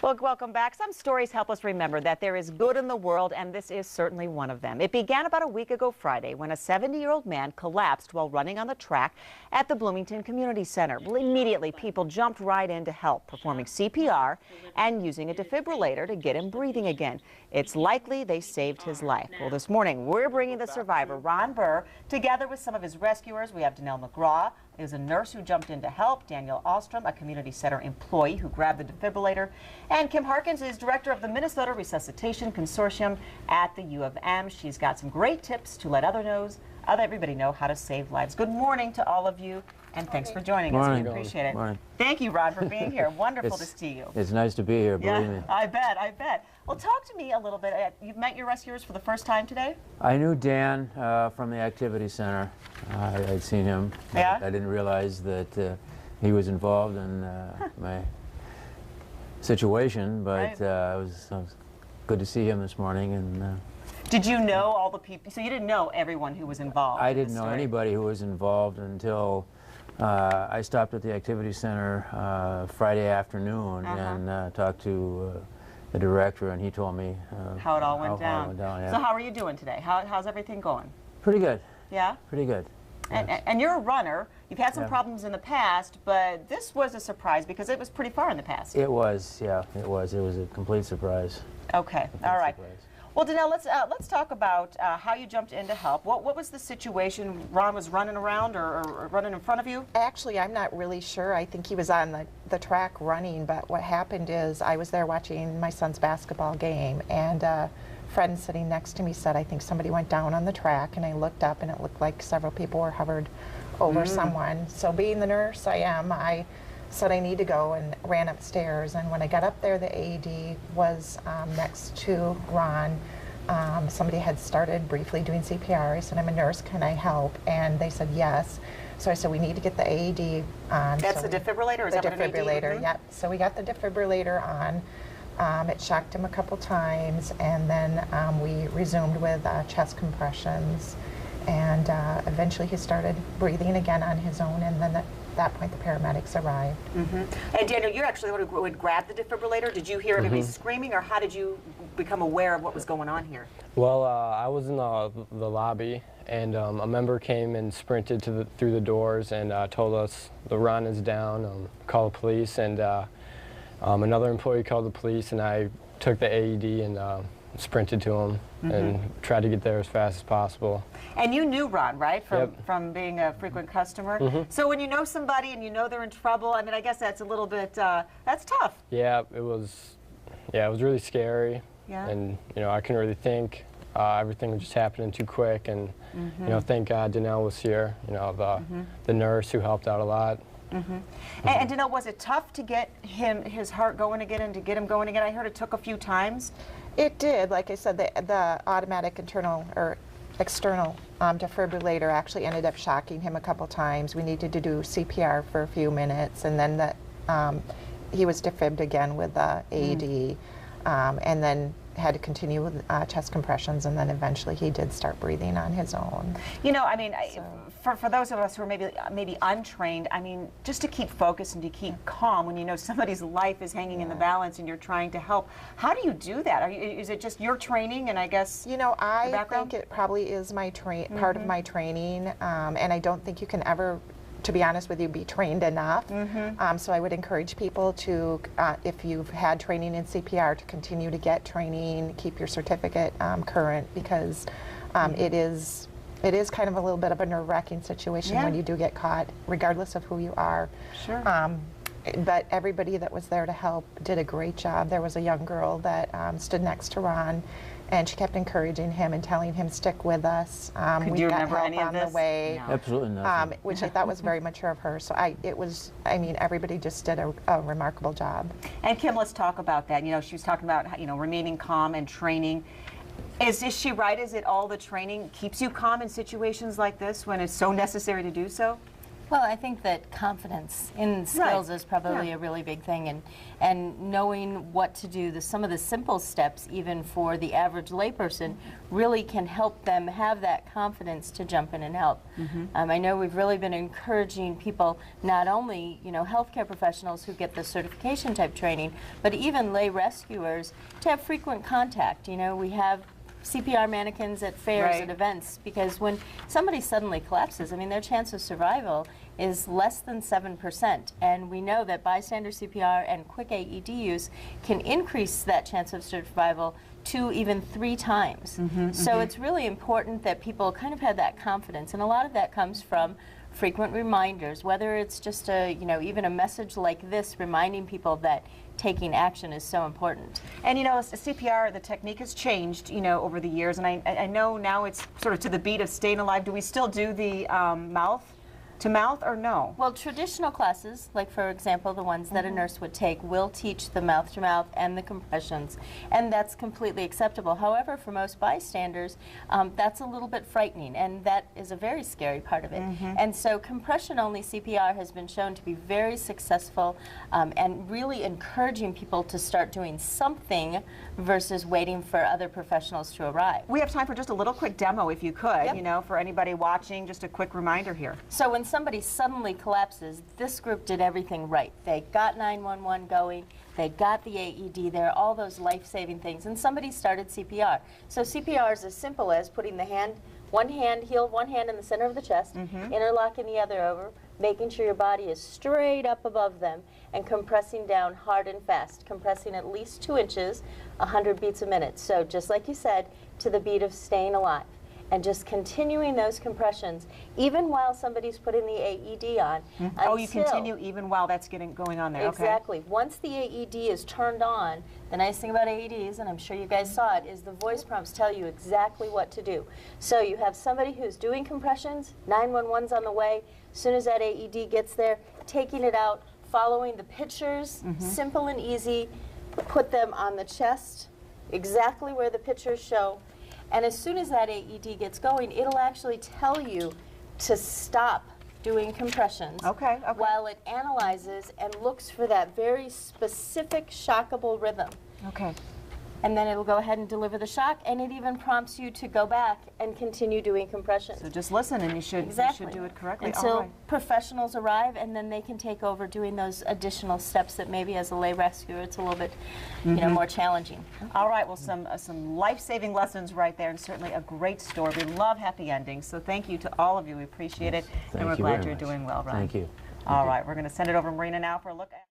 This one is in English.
Well, welcome back. Some stories help us remember that there is good in the world, and this is certainly one of them. It began about a week ago Friday when a 70-year-old man collapsed while running on the track at the Bloomington Community Center. Well, immediately, people jumped right in to help, performing CPR and using a defibrillator to get him breathing again. It's likely they saved his life. Well, this morning, we're bringing the survivor, Ron Burr, together with some of his rescuers. We have Danelle McGraw, who's a nurse who jumped in to help, Daniel Ostrom, a community center employee who grabbed the defibrillator, and Kim Harkins is director of the Minnesota Resuscitation Consortium at the U of M. She's got some great tips to let everybody know how to save lives. Good morning to all of you, and thanks for joining us. We appreciate it. Morning. Thank you, Ron, for being here. Wonderful to see you. It's nice to be here, believe me. I bet. Well, talk to me a little bit. You've met your rescuers for the first time today? I knew Dan from the activity center. I'd seen him. Yeah? I didn't realize that he was involved in my situation, but Right. it was good to see him this morning. And Did you know all the people? So you didn't know everyone who was involved? I didn't know anybody who was involved until I stopped at the activity center Friday afternoon and talked to the director, and he told me how it all went down. Yeah. So how are you doing today? How's everything going? Pretty good. Yeah? Pretty good. Yes. And you're a runner. You've had some problems in the past, but this was a surprise because it was pretty far in the past. It was, yeah, it was. It was a complete surprise. Okay, all right. Surprise. Well, Danelle, let's talk about how you jumped in to help. What was the situation? Ron was running around or running in front of you? Actually, I'm not really sure. I think he was on the track running, but what happened is I was there watching my son's basketball game, and a friend sitting next to me said, I think somebody went down on the track, and I looked up and it looked like several people were hovered over someone. So being the nurse I am, I said I need to go and ran upstairs, and when I got up there, the AED was next to Ron. Somebody had started briefly doing CPR. I said, I'm a nurse, can I help? And they said yes. So I said, we need to get the AED on. That's so the defibrillator? Is the that what an AED? defibrillator, yep. So we got the defibrillator on. It shocked him a couple times, and then we resumed with chest compressions. And eventually he started breathing again on his own, and then at that point the paramedics arrived. And Daniel, you're actually the one who would grab the defibrillator. Did you hear everybody screaming, or how did you become aware of what was going on here? Well, I was in the lobby, and a member came and sprinted through the doors and told us the Ron is down, call the police, and another employee called the police, and I took the AED and sprinted to him and tried to get there as fast as possible. And you knew Ron, right, Yep. from being a frequent customer? So when you know somebody and you know they're in trouble, I mean, I guess that's a little bit, that's tough. Yeah, it was really scary. Yeah. And, I couldn't really think. Everything was just happening too quick, and, thank God Danelle was here, the nurse who helped out a lot. And Danelle, was it tough to get his heart going again and to get him going again? I heard it took a few times. It did. Like I said, the automatic internal or external defibrillator actually ended up shocking him a couple times. We needed to do CPR for a few minutes, and then he was defibbed again with the AED, and then had to continue with chest compressions, and then eventually he did start breathing on his own. I mean, for those of us who are maybe untrained, I mean, just to keep focused and to keep calm when you know somebody's life is hanging in the balance and you're trying to help. How do you do that? Is it just your training and I guess I think it probably is my part of my training, and I don't think you can ever, to be honest with you, be trained enough. So I would encourage people to, if you've had training in CPR, to continue to get training, keep your certificate current, because it is kind of a little bit of a nerve-wracking situation when you do get caught, regardless of who you are. Sure. But everybody that was there to help did a great job. There was a young girl that stood next to Ron, and she kept encouraging him and telling him, stick with us. Could you remember any of this? On the way. No. Absolutely nothing. Which I thought was very mature of her. So everybody just did a remarkable job. And Kim, let's talk about that. She was talking about, remaining calm and training. Is she right? Is it all the training keeps you calm in situations like this when it's so necessary to do so? Well, I think that confidence in skills is probably a really big thing, and knowing what to do, some of the simple steps even for the average layperson really can help them have that confidence to jump in and help. I know we've really been encouraging people, not only healthcare professionals who get the certification type training, but even lay rescuers to have frequent contact. We have CPR mannequins at fairs, at events, because when somebody suddenly collapses, I mean, their chance of survival is less than 7%, and we know that bystander CPR and quick AED use can increase that chance of survival 2, even 3 times. So it's really important that people kind of have that confidence, and a lot of that comes from frequent reminders, whether it's just a, even a message like this reminding people that taking action is so important. And CPR, the technique has changed, over the years, and I know now it's sort of to the beat of staying alive. Do we still do the mouth to mouth or no? Well, traditional classes, like for example the ones that a nurse would take, will teach the mouth to mouth and the compressions, and that's completely acceptable. However, for most bystanders, that's a little bit frightening, and that is a very scary part of it. And so compression-only CPR has been shown to be very successful, and really encouraging people to start doing something versus waiting for other professionals to arrive. We have time for just a little quick demo, if you could, for anybody watching, just a quick reminder here. So when somebody suddenly collapses, this group did everything right. They got 911 going, they got the AED there, all those life-saving things, and somebody started CPR. So CPR is as simple as putting the hand, one hand in the center of the chest, interlocking the other over, making sure your body is straight up above them, and compressing down hard and fast, compressing at least 2 inches, 100 beats a minute. So just like you said, to the beat of staying alive. And just continuing those compressions, even while somebody's putting the AED on. Oh, you continue even while that's going on there, exactly. Okay. Once the AED is turned on, the nice thing about AEDs, and I'm sure you guys saw it, is the voice prompts tell you exactly what to do. So you have somebody who's doing compressions, 911's on the way, as soon as that AED gets there, taking it out, following the pictures, simple and easy, put them on the chest, exactly where the pictures show. And as soon as that AED gets going, it'll actually tell you to stop doing compressions while it analyzes and looks for that very specific shockable rhythm. And then it'll go ahead and deliver the shock, and it even prompts you to go back and continue doing compressions. So just listen, and you should do it correctly. Until professionals arrive, and then they can take over doing those additional steps that maybe as a lay rescuer it's a little bit more challenging. All right, well, some life-saving lessons right there, and certainly a great story. We love happy endings, so thank you to all of you. We appreciate it, and we're glad you're doing well, Ron. Thank you. All right, we're going to send it over to Marina now for a look at